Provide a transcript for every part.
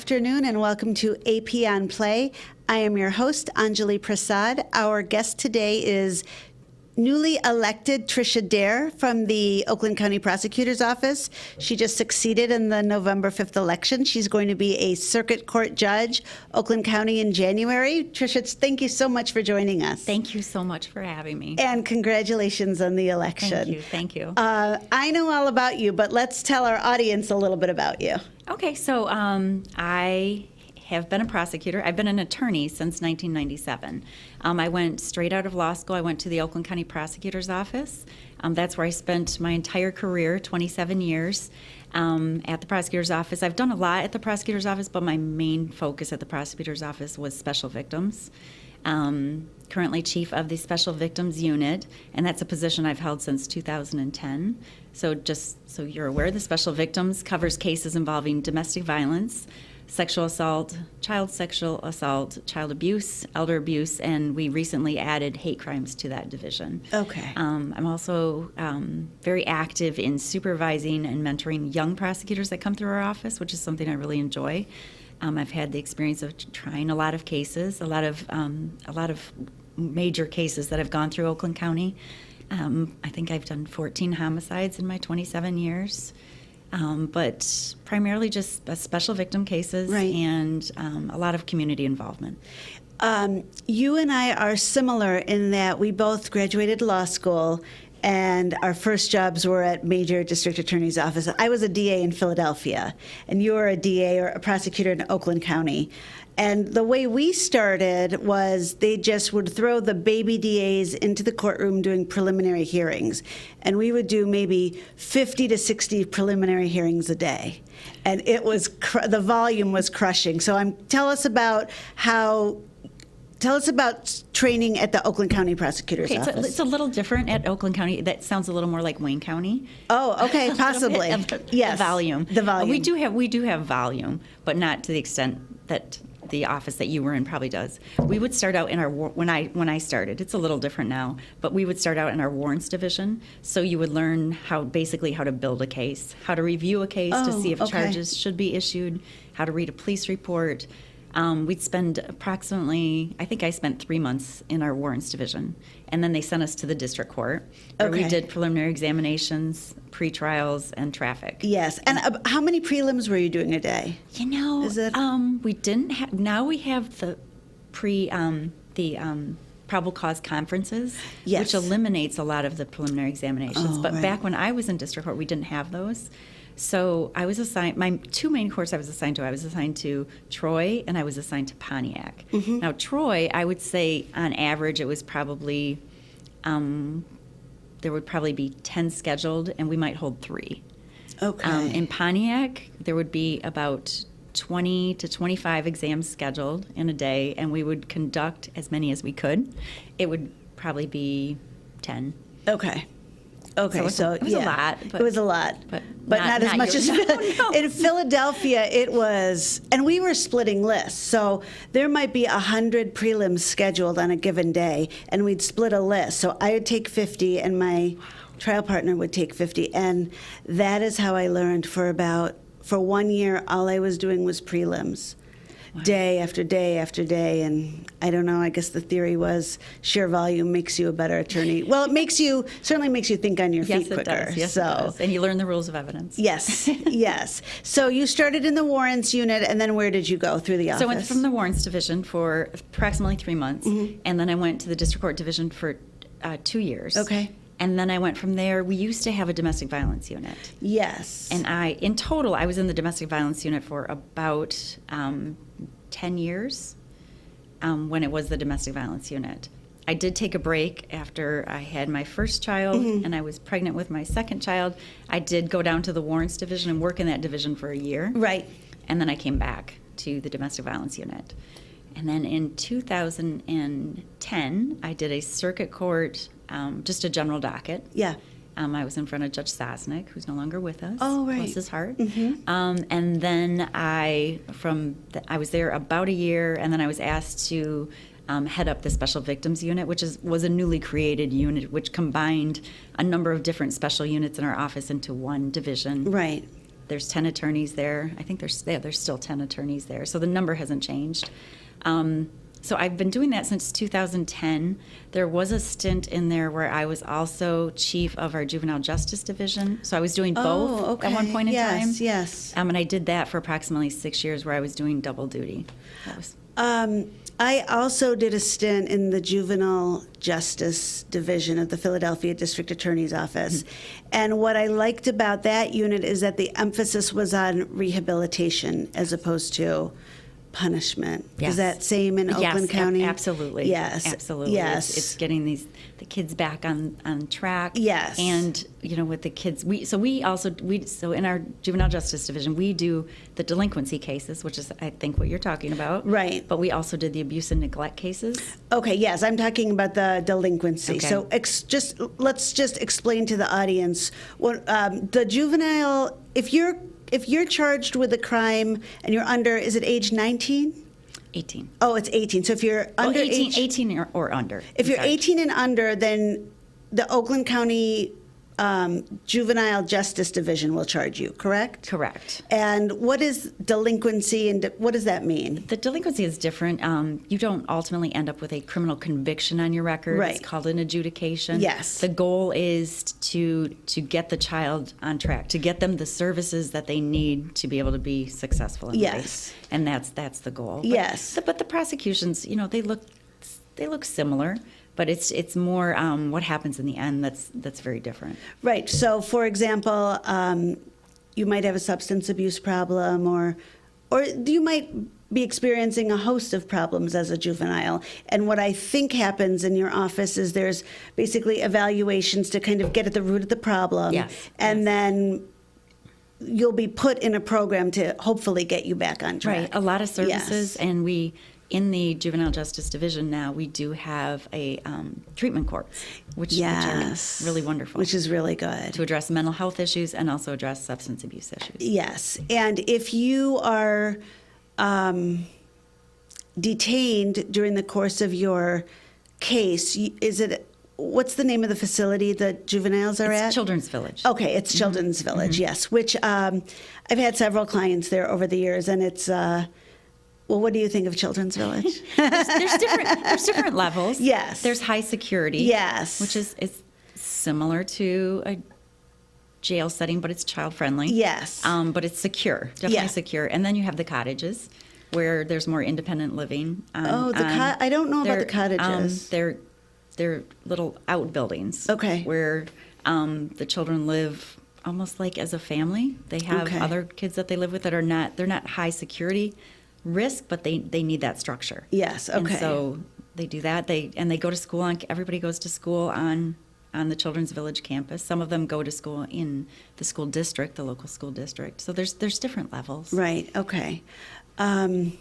afternoon and welcome to AP on Play. I am your host, Anjali Prasad. Our guest today is newly elected Tricia Dare from the Oakland County Prosecutor's Office. She just succeeded in the November 5th election. She's going to be a circuit court judge, Oakland County, in January. Tricia, thank you so much for joining us. Thank you so much for having me. And congratulations on the election. Thank you. I know all about you, but let's tell our audience a little bit about you. Okay, so I have been a prosecutor. I've been an attorney since 1997. I went straight out of law school. I went to the Oakland County Prosecutor's Office. That's where I spent my entire career, 27 years, at the Prosecutor's Office. I've done a lot at the Prosecutor's Office, but my main focus at the Prosecutor's Office was special victims. Currently chief of the Special Victims Unit, and that's a position I've held since 2010. So just so you're aware, the Special Victims covers cases involving domestic violence, sexual assault, child sexual assault, child abuse, elder abuse, and we recently added hate crimes to that division. Okay. I'm also very active in supervising and mentoring young prosecutors that come through our office, which is something I really enjoy. I've had the experience of trying a lot of cases, a lot of major cases that have gone through Oakland County. I think I've done 14 homicides in my 27 years. But primarily just special victim cases, right, and a lot of community involvement. You and I are similar in that we both graduated law school and our first jobs were at major district attorney's offices. I was a DA in Philadelphia, and you were a DA or a prosecutor in Oakland County. And the way we started was they just would throw the baby DAs into the courtroom doing preliminary hearings. And we would do maybe 50 to 60 preliminary hearings a day. And it was, the volume was crushing. So tell us about training at the Oakland County Prosecutor's Office. It's a little different at Oakland County. That sounds a little more like Wayne County. Oh, okay, possibly. Yes. The volume. The volume. We do have volume, but not to the extent that the office that you were in probably does. We would start out in our when I started. It's a little different now, but we would start out in our warrants division. So you would learn how to build a case, how to review a case to see if charges should be issued, how to read a police report. We'd spend approximately, I think I spent 3 months in our warrants division. And then they sent us to the district court where we did preliminary examinations, pre-trials, and traffic. Yes. And how many prelims were you doing a day? You know, we didn't have, now we have the probable cause conferenses, which eliminates a lot of the preliminary examinations. But back when I was in district court, we didn't have those. So I was assigned, my two main courses I was assigned to Troy and I was assigned to Pontiac. Mm-hmm. Now Troy, I would say on average it was probably, there would probably be 10 scheduled and we might hold 3. Okay. In Pontiac, there would be about 20 to 25 exams scheduled in a day and we would conduct as many as we could. It would probably be 10. Okay. So it was a lot. It was a lot, but not as much as no. In Philadelphia. It was, and we were splitting lists. So there might be 100 prelims scheduled on a given day, and we'd split a list. So I would take 50, and my trial partner would take 50, and that is how I learned for 1 year. All I was doing was prelims. Wow. Day after day after day, and I don't know, I guess the theory was sheer volume makes you a better attorney. Well, it certainly makes you think on your feet quicker. It does. Yes, it does. And you learn the rules of evidence. Yes, yes. So you started in the warrants unit, and then where did you go through the office? So I went from the warrants division for approximately 3 months, and then I went to the district court division for 2 years. Okay. And then I went from there. We used to have a domestic violence unit. Yes. And in total, I was in the domestic violence unit for about 10 years when it was the domestic violence unit. I did take a break after I had my first child and I was pregnant with my second child. I did go down to the warrants division and work in that division for a year. Right. And then I came back to the domestic violence unit. And then in 2010, I did a circuit court, just a general docket. Yeah. I was in front of Judge Sosnick, who's no longer with us. Oh, right. Bless his heart. And then I was there about a year, and then I was asked to head up the Special Victims Unit, which was a newly created unit, which combined a number of different special units in our office into one division. Right. There's 10 attorneys there. I think there's still 10 attorneys there. So the number hasn't changed. So I've been doing that since 2010. There was a stint in there where I was also chief of our juvenile justice division. So I was doing both at one point in time. Yes. And I did that for approximately 6 years where I was doing double duty. That was I also did a stint in the Juvenile Justice Division of the Philadelphia District Attorney's Office. And what I liked about that unit is that the emphasis was on rehabilitation as opposed to punishment. Yes. Is that same in Oakland County? Absolutely. Yes. Absolutely. Yes. It's getting the kids back on track. Yes. And with the kids, so in our juvenile justice division, we do the delinquency cases, which is I think what you're talking about. Right. But we also did the abuse and neglect cases. Okay, yes, I'm talking about the delinquency. Okay. So let's just explain to the audience what the juvenile, if you're charged with a crime and you're under, is it age 19? 18. Oh, it's 18. So if you're under 18 or under. if you're 18 and under, then the Oakland County Juvenile Justice Division will charge you, correct? Correct. And what is delinquency and what does that mean? The delinquency is different. You don't ultimately end up with a criminal conviction on your record. Right. It's called an adjudication. Yes. The goal is to get the child on track, to get them the services that they need to be able to be successful in Yes. life. And that's the goal. Yes. But the prosecutions, they look similar. But it's more what happens in the end that's very different. Right. So, for example, you might have a substance abuse problem, or you might be experiencing a host of problems as a juvenile. And what I think happens in your office is there's basically evaluations to kind of get at the root of the problem. Yes. And then you'll be put in a program to hopefully get you back on track. Right. A lot of services, Yes. and in the juvenile justice division now, we do have a treatment court, which Yes. are really wonderful. Which is really good. To address mental health issues and also address substance abuse issues. Yes, and if you are detained during the course of your case, what's the name of the facility that juveniles are at? It's Children's Village. Okay, it's Children's Village, yes, which I've had several clients there over the years, and it's, well, what do you think of Children's Village? There's different levels. Yes. There's high security. Yes. Which is similar to a jail setting, but it's child friendly. Yes. But it's secure, definitely Yeah. secure. And then you have the cottages, where there's more independent living. I don't know about the cottages. They're little outbuildings. Okay. Where the children live almost like as a family. They have Okay. other kids that they live with that they're not high security risk, but they need that structure. Yes, okay. And so they do that. They go to school everybody goes to school on the Children's Village campus. Some of them go to school in the school district, the local school district. So there's different levels. Right, okay. And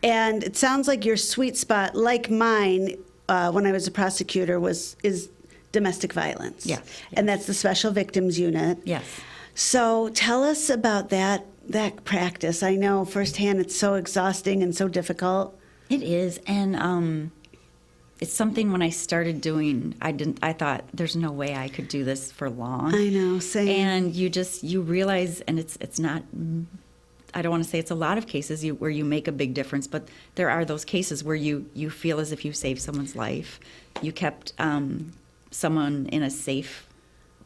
it sounds like your sweet spot, like mine, when I was a prosecutor, is domestic violence. Yes. And that's the Special Victims Unit. Yes. So tell us about that practice. I know firsthand it's so exhausting and so difficult. It is, and it's something when I started doing, I thought there's no way I could do this for long. I know, same. And you realize, and it's not, I don't want to say it's a lot of cases where you make a big difference, but there are those cases where you feel as if you saved someone's life. You kept someone in a safe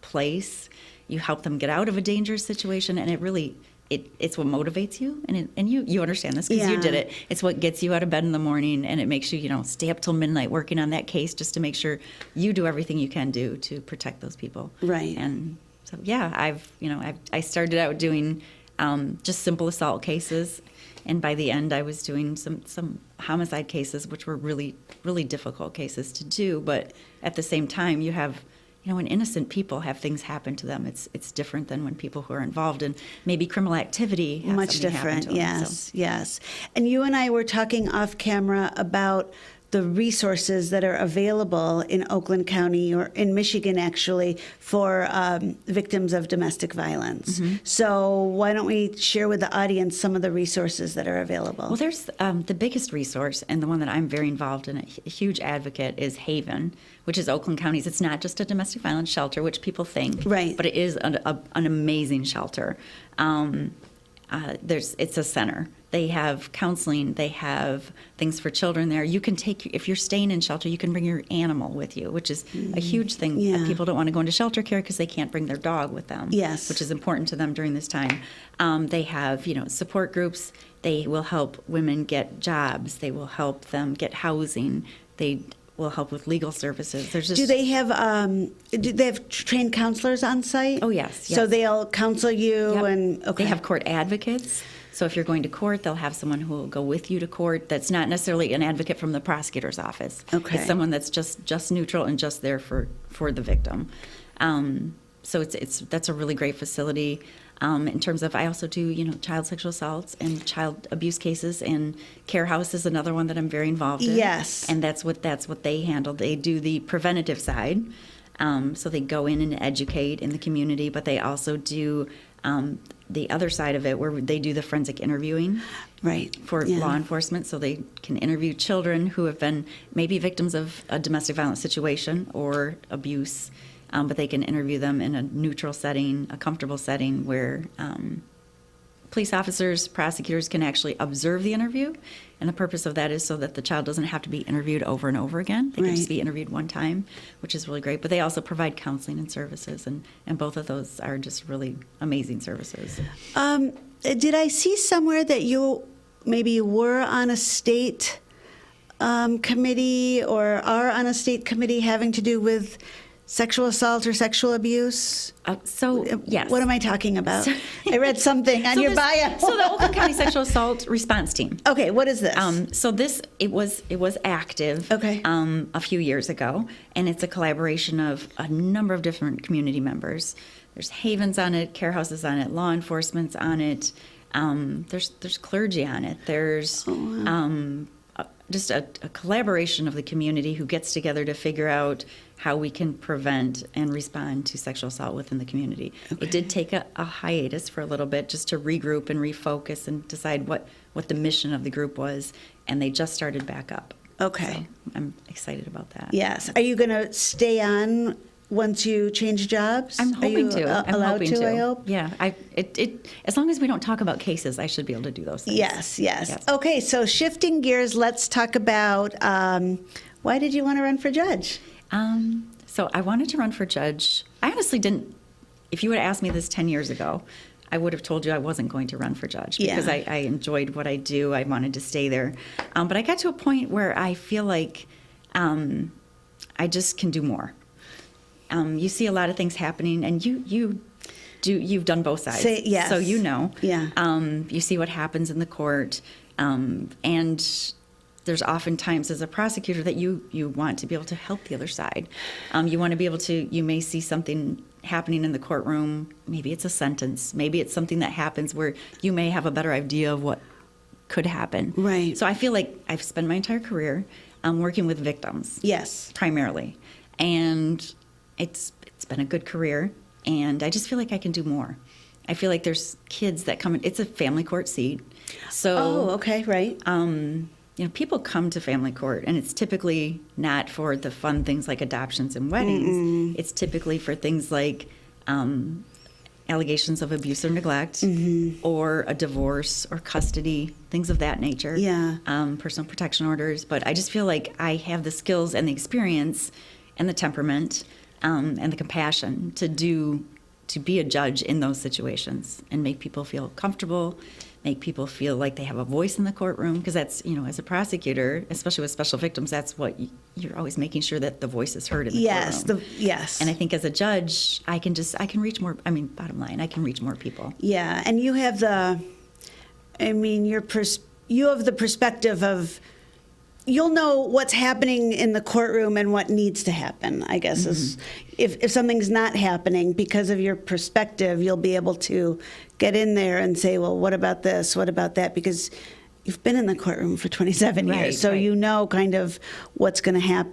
place. You helped them get out of a dangerous situation, and it really, it's what motivates you, and you understand this because you did it. It's what gets you out of bed in the morning, and it makes you stay up till midnight working on that case just to make sure you do everything you can do to protect those people. Right. And so I started out doing just simple assault cases, and by the end I was doing some homicide cases, which were really, really difficult cases to do. But at the same time, you have, when innocent people have things happen to them, it's different than when people who are involved in maybe criminal activity have Much something happen different, to them. yes, yes. And you and I were talking off camera about the resources that are available in Oakland County or in Michigan, actually, for victims of domestic violence. So why don't we share with the audience some of the resources that are available? Well, there's the biggest resource, and the one that I'm very involved in, a huge advocate, is Haven, which is Oakland County's. It's not just a domestic violence shelter, which people think, Right. but it is an amazing shelter. It's a center. They have counseling. They have things for children there. You can take, if you're staying in shelter, you can bring your animal with you, which is a huge thing. Yeah. People don't want to go into shelter care because they can't bring their dog with them. Yes. Which is important to them during this time. They have, support groups. They will help women get jobs. They will help them get housing. They will help with legal services. There's just, Do they have trained counselors on site? Oh, yes, So yes. they'll counsel you Yep. and okay. They have court advocates. So if you're going to court, they'll have someone who will go with you to court. That's not necessarily an advocate from the prosecutor's office. Okay. It's someone that's just neutral and just there for the victim. So that's a really great facility. In terms of, I also do child sexual assaults and child abuse cases, and Care House is another one that I'm very involved in. Yes. And that's what they handle. They do the preventative side. So they go in and educate in the community, but they also do the other side of it, where they do the forensic interviewing Right. for Yeah. law enforcement, so they can interview children who have been maybe victims of a domestic violence situation or abuse, but they can interview them in a neutral setting, a comfortable setting where police officers, prosecutors can actually observe the interview. And the purpose of that is so that the child doesn't have to be interviewed over and over again. They can just Right. be interviewed one time, which is really great. But they also provide counseling and services, and both of those are just really amazing services. Did I see somewhere that you maybe were on a state committee or are on a state committee having to do with sexual assault or sexual abuse? Yes. What am I talking about? I read something on your bio. So the Oakland County Sexual Assault Response Team. Okay, what is this? It was active Okay. a few years ago, and it's a collaboration of a number of different community members. There's Havens on it, Care Houses on it, law enforcement's on it. There's clergy on it. There's just a collaboration of the community who gets together to figure out how we can prevent and respond to sexual assault within the community. Okay. It did take a hiatus for a little bit just to regroup and refocus and decide what the mission of the group was, and they just started back up. Okay. So I'm excited about that. Yes. Are you going to stay on once you change jobs? I'm hoping Are you to. I'm allowed hoping to, I hope? Yeah. As long as we don't talk about cases, I should be able to do those things. Yes. Okay, so shifting gears, let's talk about why did you want to run for judge? So I wanted to run for judge. I honestly didn't. If you would have asked me this 10 years ago, I would have told you I wasn't going to run for judge because Yeah. I enjoyed what I do. I wanted to stay there. But I got to a point where I feel like I just can do more. You see a lot of things happening, and you've done both sides. Yes. So you know. Yeah. You see what happens in the court, and there's often times as a prosecutor that you want to be able to help the other side. You want to be able to, you may see something happening in the courtroom. Maybe it's a sentence. Maybe it's something that happens where you may have a better idea of what could happen. Right. So I feel like I've spent my entire career working with victims. Yes. Primarily. And it's been a good career, and I just feel like I can do more. I feel like there's kids that come in. It's a family court seat. So Oh, okay, right. people come to family court, and it's typically not for the fun things like adoptions and weddings. It's typically for things like allegations of abuse or neglect, or a divorce or custody, things of that nature. Yeah. Personal protection orders. But I just feel like I have the skills and the experience and the temperament and the compassion to be a judge in those situations and make people feel comfortable, make people feel like they have a voice in the courtroom, because that's, as a prosecutor, especially with special victims, that's what you're always making sure that the voice is heard in the courtroom. Yes. And I think as a judge, I can reach more, bottom line, I can reach more people. Yeah, and you have you have the perspective of, you'll know what's happening in the courtroom and what needs to happen, I guess. Is if something's not happening, because of your perspective, you'll be able to get in there and say, well, what about this? What about that? Because you've been in the courtroom for 27 years, Right, so right. you know kind of what's going to happen,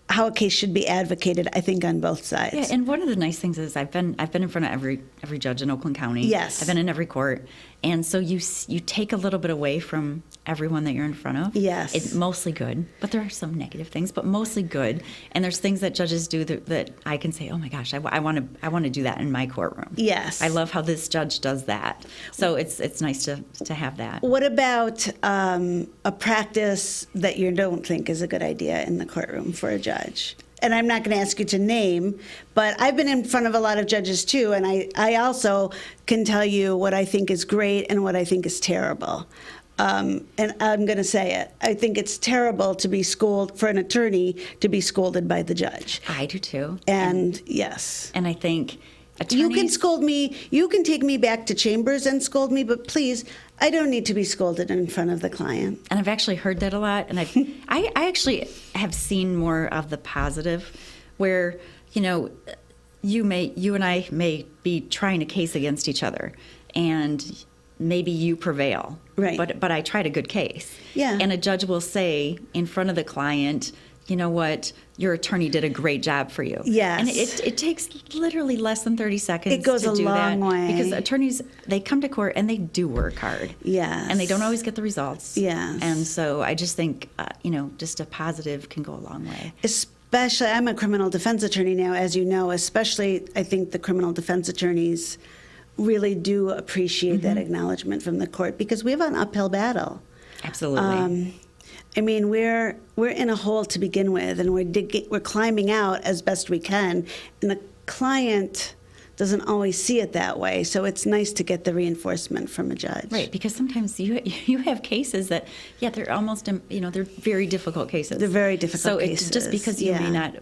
how a case should be advocated, I think, on both sides. Yeah, and one of the nice things is I've been in front of every judge in Oakland County. Yes. I've been in every court, and so you take a little bit away from everyone that you're in front of. Yes. It's mostly good, but there are some negative things, but mostly good. And there's things that judges do that I can say, oh my gosh, I want to do that in my courtroom. Yes. I love how this judge does that. So it's nice to have that. What about a practice that you don't think is a good idea in the courtroom for a judge? And I'm not going to ask you to name, but I've been in front of a lot of judges too, and I also can tell you what I think is great and what I think is terrible. And I'm going to say it. I think it's terrible to be for an attorney to be scolded by the judge. I do too. And yes. And I think You can attorneys- scold me. You can take me back to chambers and scold me, but please, I don't need to be scolded in front of the client. And I've actually heard that a lot, and I actually have seen more of the positive, where you and I may be trying a case against each other, and maybe you prevail, Right. But I tried a good case, Yeah. And a judge will say in front of the client, you know what, your attorney did a great job for you. Yes. And it takes literally less than 30 seconds. It goes to a do long that, way. because attorneys, they come to court and they do work hard. Yes. And they don't always get the results. Yes. And so I just think, just a positive can go a long way. Especially, I'm a criminal defense attorney now, as you know, especially I think the criminal defense attorneys really do appreciate that acknowledgement from the court, because we have an uphill battle. Absolutely. I mean, we're in a hole to begin with, and we're climbing out as best we can, and the client doesn't always see it that way. So it's nice to get the reinforcement from a judge. Right, because sometimes you have cases that, they're almost, they're very difficult cases. They're very difficult cases. So just because you may yeah. not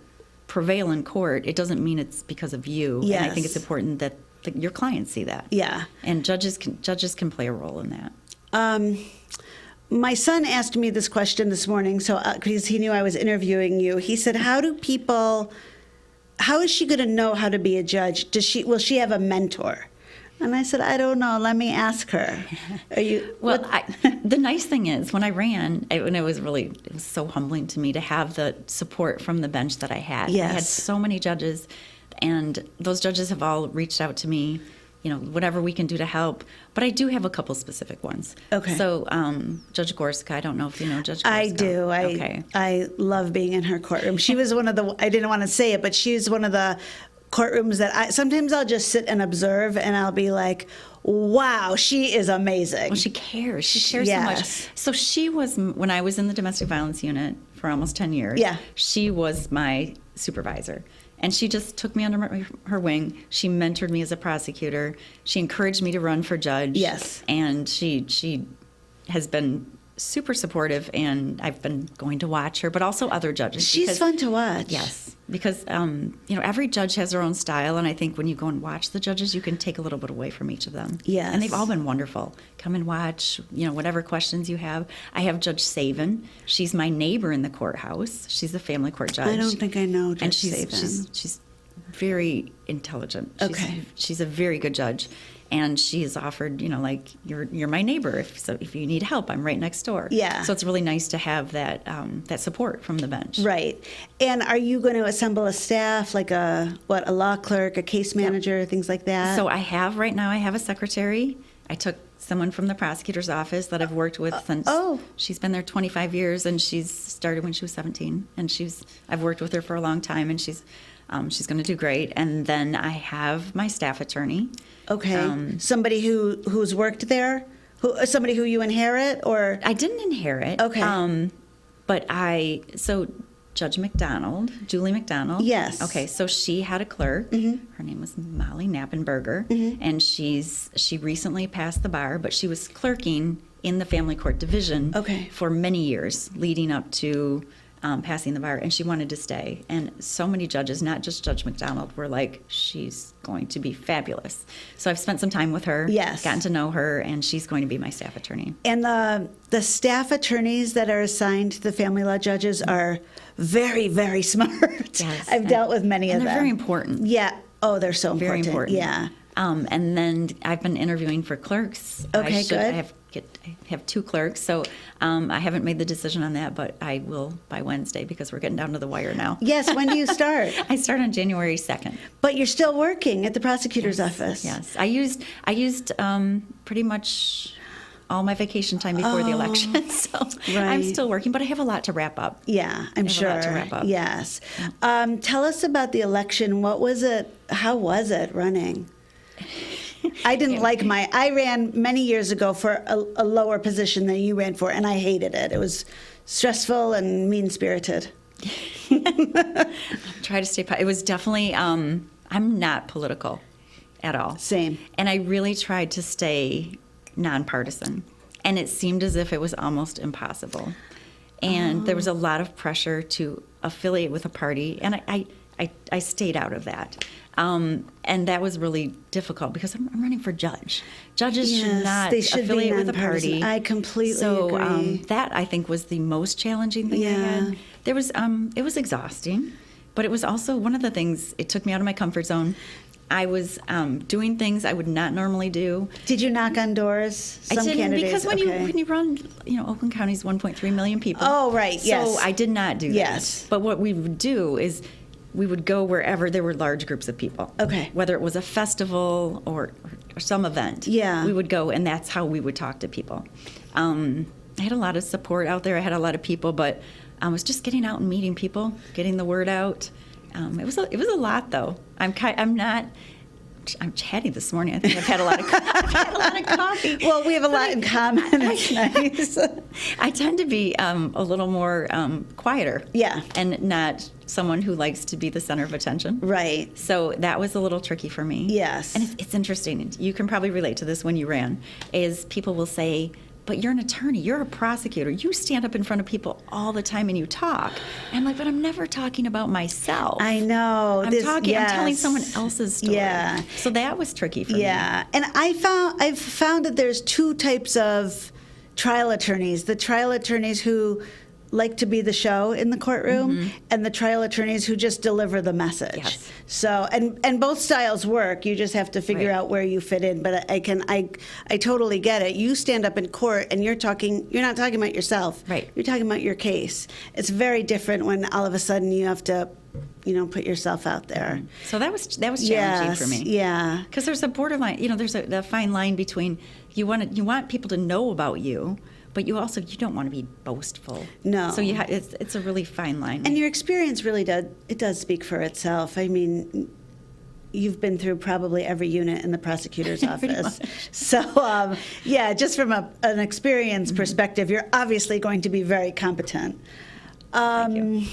prevail in court, it doesn't mean it's because of you. Yes. And I think it's important that your clients see that. Yeah. And judges can play a role in that. My son asked me this question this morning, so because he knew I was interviewing you. He said, "How is she going to know how to be a judge? Will she have a mentor?" And I said, "I don't know. Let me ask her." Well, the nice thing is, when I ran, it was so humbling to me to have the support from the bench that I had. Yes. I had so many judges, and those judges have all reached out to me, whatever we can do to help. But I do have a couple specific ones. Okay. So Judge Gorska, I don't know if you know Judge Gorska. I do. Okay. I love being in her courtroom. She was one of the, I didn't want to say it, but she's one of the courtrooms that sometimes I'll just sit and observe, and I'll be like, wow, she is amazing. Well, she cares. She cares Yes. so much. So she was, when I was in the domestic violence unit for almost 10 years, Yeah. she was my supervisor. And she just took me under her wing. She mentored me as a prosecutor. She encouraged me to run for judge. Yes. And she has been super supportive, and I've been going to watch her, but also other judges. She's fun to watch. Yes, because every judge has their own style, and I think when you go and watch the judges, you can take a little bit away from each of them. Yes. And they've all been wonderful. Come and watch, whatever questions you have. I have Judge Saban. She's my neighbor in the courthouse. She's a family court judge. I don't think I know Judge And Saban. she's very intelligent. Okay. She's a very good judge. And she has offered, you're my neighbor. If you need help, I'm right next door. Yeah. So it's really nice to have that support from the bench. Right. And are you going to assemble a staff, like a law clerk, a case manager, things like that? So I have a secretary. I took someone from the prosecutor's office that I've worked with since. She's been there 25 years, and she's started when she was 17. And I've worked with her for a long time, and she's going to do great. And then I have my staff attorney. Okay. Somebody who's worked there? Somebody who you inherit, or? I didn't inherit. Okay. So Judge McDonald, Julie McDonald. Yes. Okay, so she had a clerk. Mm-hmm. Her name was Molly Knappenberger, and she recently passed the bar, but she was clerking in the family court division for many years leading up to passing the bar, and she wanted to stay. And so many judges, not just Judge McDonald, were like, she's going to be fabulous. So I've spent some time with her, gotten to know her, and she's going to be my staff attorney. And the staff attorneys that are assigned to the family law judges are very, very smart. Yes. I've dealt with many of them. And they're very important. Yeah. Oh, they're so Very important. Yeah. And then I've been interviewing for clerks. Okay, good. I have I have 2 clerks, so I haven't made the decision on that, but I will by Wednesday because we're getting down to the wire now. Yes, when do you start? I start on January 2nd. But you're still working at the prosecutor's office. Yes, I used pretty much all my vacation time before the election, so I'm still working, but I have a lot to wrap up. Yeah, I'm sure. A lot to wrap up. Yes. Tell us about the election. What was it? How was it running? I didn't like I ran many years ago for a lower position than you ran for, and I hated it. It was stressful and mean-spirited. Try to stay. It was definitely. I'm not political at all. Same. And I really tried to stay nonpartisan, and it seemed as if it was almost impossible. And there was a lot of pressure to affiliate with a party, and I stayed out of that. And that was really difficult because I'm running for judge. Judges should not affiliate with a party. I completely agree. That I think was the most challenging thing I had. There was it was exhausting, but it was also one of the things. It took me out of my comfort zone. I was doing things I would not normally do. Did you knock on doors? I didn't, because when you run, Oakland County's 1.3 million people. Oh, right. Yes. So I did not do that. Yes. But what we would do is we would go wherever there were large groups of people. Okay. Whether it was a festival or some event. Yeah. We would go, and that's how we would talk to people. I had a lot of support out there. I had a lot of people, but I was just getting out and meeting people, getting the word out. It was a lot, though. I'm chatty this morning. I think I've had a lot of coffee. Well, we have a lot in common. It's nice. I tend to be a little more quieter. Yeah. And not someone who likes to be the center of attention. Right. So that was a little tricky for me. Yes. And it's interesting. You can probably relate to this when you ran, is people will say, but you're an attorney, you're a prosecutor, you stand up in front of people all the time and you talk. And I'm like, but I'm never talking about myself. I know. I'm telling someone else's story. Yeah. So that was tricky for me. Yeah. And I've found that there's 2 types of trial attorneys. The trial attorneys who like to be the show in the courtroom, and the trial attorneys who just deliver the message. Yes. So, and both styles work. You just have to figure out where you fit in. But I totally get it. You stand up in court and you're not talking about yourself. Right. You're talking about your case. It's very different when all of a sudden you have to, put yourself out there. So that was challenging for me. Yeah. Because there's a borderline, there's a fine line between you want people to know about you, but you don't want to be boastful. No. So it's a really fine line. And your experience really does speak for itself. I mean, you've been through probably every unit in the prosecutor's office. So, just from an experience perspective, you're obviously going to be very competent. Thank you.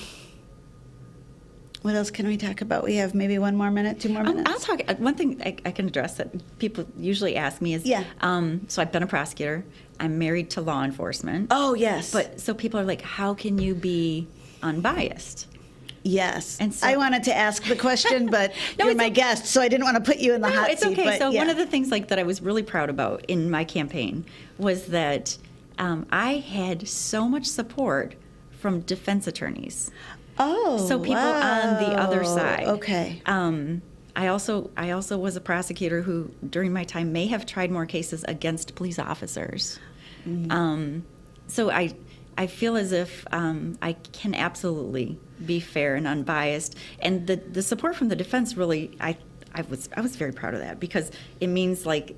What else can we talk about? We have maybe 1 more minute, 2 more minutes. I'll talk. One thing I can address that people usually ask me is, so I've been a prosecutor. I'm married to law enforcement. Oh, yes. But so people are like, how can you be unbiased? Yes. And so, I wanted to ask the question, but No, you're my guest, so I didn't want to put you in the hot it's seat. okay. But So one of the things that I was really proud about in my campaign was that I had so much support from defense attorneys. Oh, So people on the other side. Okay. I also was a prosecutor who, during my time, may have tried more cases against police officers. So I feel as if I can absolutely be fair and unbiased, and the support from the defense really, I was very proud of that, because it means like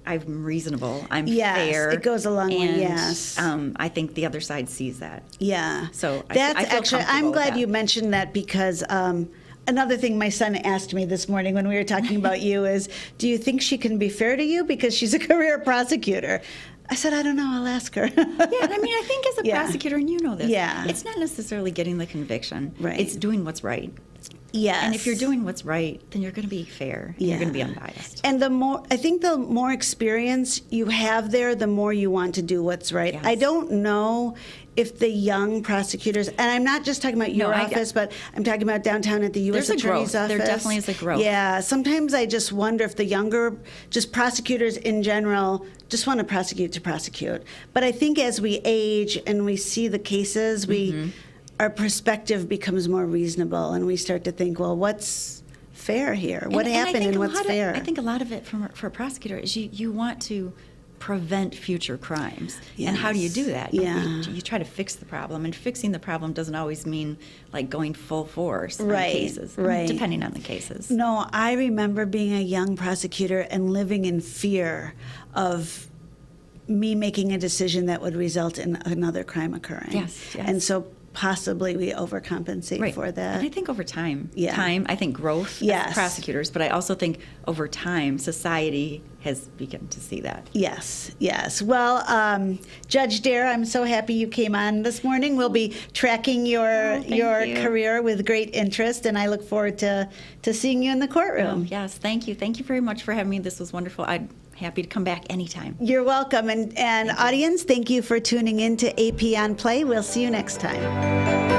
I'm reasonable, I'm fair. It goes a long way. And, yes. I think the other side sees that. Yeah. So that's I feel actually. comfortable I'm with glad that. you mentioned that, because another thing my son asked me this morning when we were talking about you is, do you think she can be fair to you because she's a career prosecutor? I said, I don't know. I'll ask her. Yeah, and I mean, I think as a prosecutor, and you know this, Yeah. it's not necessarily getting the conviction. Right. It's doing what's right. Yes. And if you're doing what's right, then you're going to be fair. And You're going to be Yeah. unbiased. And the more experience you have there, the more you want to do what's right. Yes. I don't know if the young prosecutors, and I'm not just talking about your office, but I'm talking about downtown at the U.S. There's a Attorney's growth. office. There definitely is a growth. Yeah. Sometimes I just wonder if the younger, just prosecutors in general, just want to prosecute. But I think as we age and we see the cases, our perspective becomes more reasonable, and we start to think, well, what's fair here? What happened and what's fair? I think a lot of it for a prosecutor is you want to prevent future crimes. And how do you do that? Yeah. You try to fix the problem, and fixing the problem doesn't always mean like going full force on Right, cases, right. depending on the cases. No, I remember being a young prosecutor and living in fear of me making a decision that would result in another crime occurring. Yes, yes. And so possibly we overcompensate Right. for that. And I think over time, Yeah. I think growth Yes. as prosecutors, but I also think over time, society has begun to see that. Yes, yes. Well, Judge Dare, I'm so happy you came on this morning. We'll be tracking your Thank your you. career with great interest, and I look forward to seeing you in the courtroom. Yes, thank you. Thank you very much for having me. This was wonderful. I'm happy to come back anytime. You're welcome. And audience, thank you for tuning in to AP on Play. We'll see you next time.